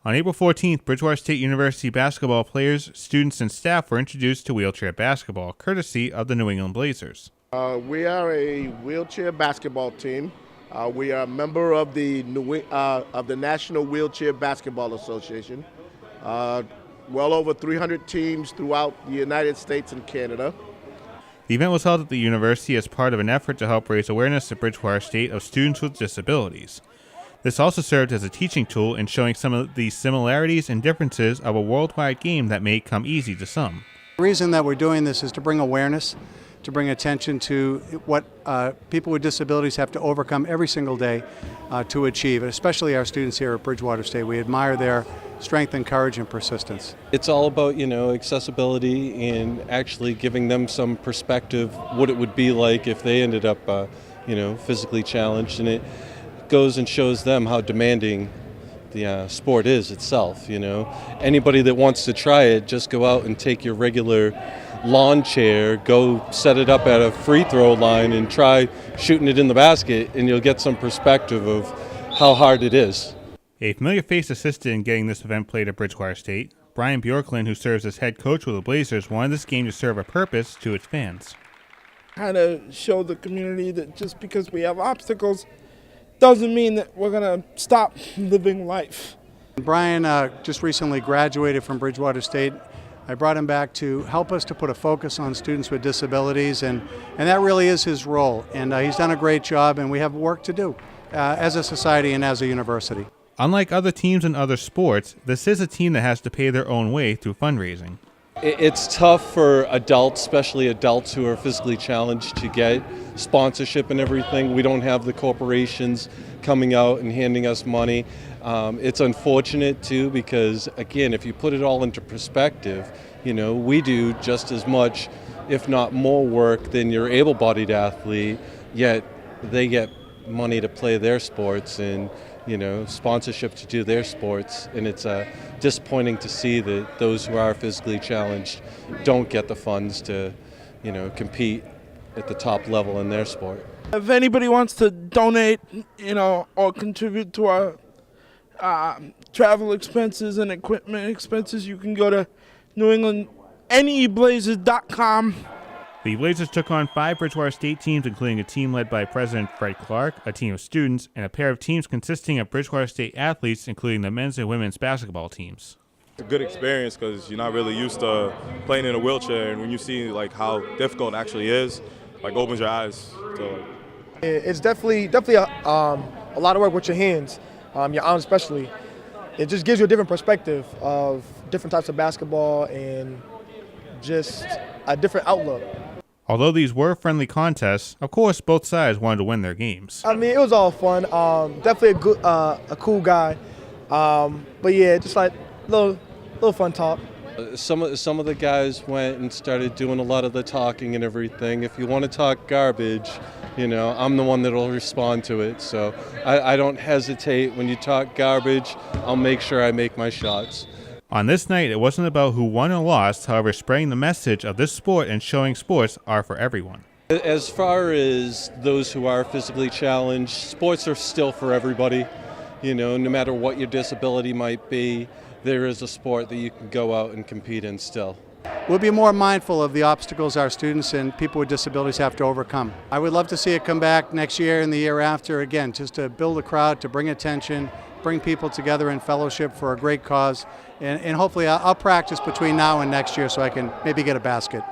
On April 14th, Bridgewater State University basketball players, students, and staff were introduced to wheelchair basketball, courtesy of the New England Blazers. We are a wheelchair basketball team. We are a member of the National Wheelchair Basketball Association. Well over 300 teams throughout the United States and Canada. The event was held at the university as part of an effort to help raise awareness at Bridgewater State of students with disabilities. This also served as a teaching tool in showing some of the similarities and differences of a worldwide game that may come easy to some. The reason that we're doing this is to bring awareness, to bring attention to what people with disabilities have to overcome every single day to achieve, especially our students here at Bridgewater State. We admire their strength and courage and persistence. It's all about, accessibility and actually giving them some perspective what it would be like if they ended up, physically challenged, and it goes and shows them how demanding the sport is itself. Anybody that wants to try it, just go out and take your regular lawn chair, go set it up at a free throw line and try shooting it in the basket, and you'll get some perspective of how hard it is. A familiar face assisted in getting this event played at Bridgewater State. Bjorklund, who serves as head coach with the Blazers, wanted this game to serve a purpose to its fans. Kind of show the community that just because we have obstacles doesn't mean that we're going to stop living life. Brian just recently graduated from Bridgewater State. I brought him back to help us to put a focus on students with disabilities, and that really is his role. And he's done a great job, and we have work to do as a society and as a university. Unlike other teams in other sports, this is a team that has to pay their own way through fundraising. It's tough for adults, especially adults who are physically challenged, to get sponsorship and everything. We don't have the corporations coming out and handing us money. It's unfortunate too, because again, if you put it all into perspective, we do just as much, if not more work than your able-bodied athlete, yet they get money to play their sports and sponsorship to do their sports, and it's disappointing to see that those who are physically challenged don't get the funds to compete at the top level in their sport. If anybody wants to donate, or contribute to our travel expenses and equipment expenses, you can go to NewEnglandNEblazers.com. The Blazers took on 5 Bridgewater State teams, including a team led by President Fred Clark, a team of students, and a pair of teams consisting of Bridgewater State athletes, including the men's and women's basketball teams. It's a good experience because you're not really used to playing in a wheelchair, and when you see how difficult it actually is, opens your eyes to It's definitely a lot of work with your hands, your arms especially. It just gives you a different perspective of different types of basketball and just a different outlook. Although these were friendly contests, of course both sides wanted to win their games. It was all fun. Definitely a cool guy. But yeah, just little fun talk. Some of the guys went and started doing a lot of the talking and everything. If you want to talk garbage, I'm the one that'll respond to it. So I don't hesitate. When you talk garbage, I'll make sure I make my shots. On this night, it wasn't about who won or lost, however, spreading the message of this sport and showing sports are for everyone. As far as those who are physically challenged, sports are still for everybody. No matter what your disability might be, there is a sport that you can go out and compete in still. We'll be more mindful of the obstacles our students and people with disabilities have to overcome. I would love to see it come back next year and the year after, again, just to build a crowd, to bring attention, bring people together in fellowship for a great cause, and hopefully I'll practice between now and next year so I can maybe get a basket.